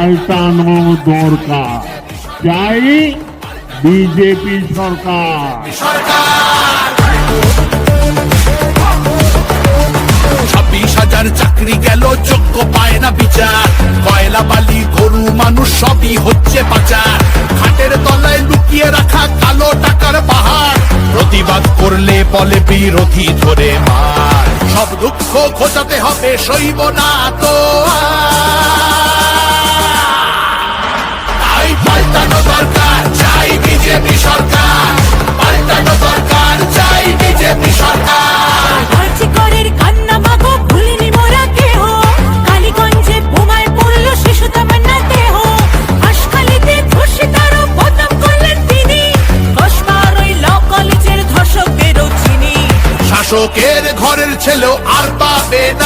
পাল্টানো দরকার। চাই বিজেপি সরকার। 26,000 চাকরি গেল, যোগ্য পায় না বিচার। কয়লা বালি গরু মানুষ সবই হচ্ছে পাচার। খাটের তলায় লুকিয়ে রাখা কালো টাকার পাহাড়। প্রতিবাদ করলে বলে বিরোধী ধরে মার। সব দুঃখ ঘোচাতে হবে, সইব না তো তাই পাল্টানো দরকার, চাই বিজেপি সরকার। পাল্টানো দরকার, চাই বিজেপি সরকার। আর্যিকরের কান্না মাগো ভুলিনি মোরা কেহ। কালীগঞ্জে বোমায় পড়ল শিশু তামান্না দেহ। হাসখালিতে ধর্ষিতারও বদনাম করলেন তিনি। কসবার ওই ল কলেজের ধর্ষকদেরও চিনি। শাসকের ঘরের ছেলেও আর পাবে না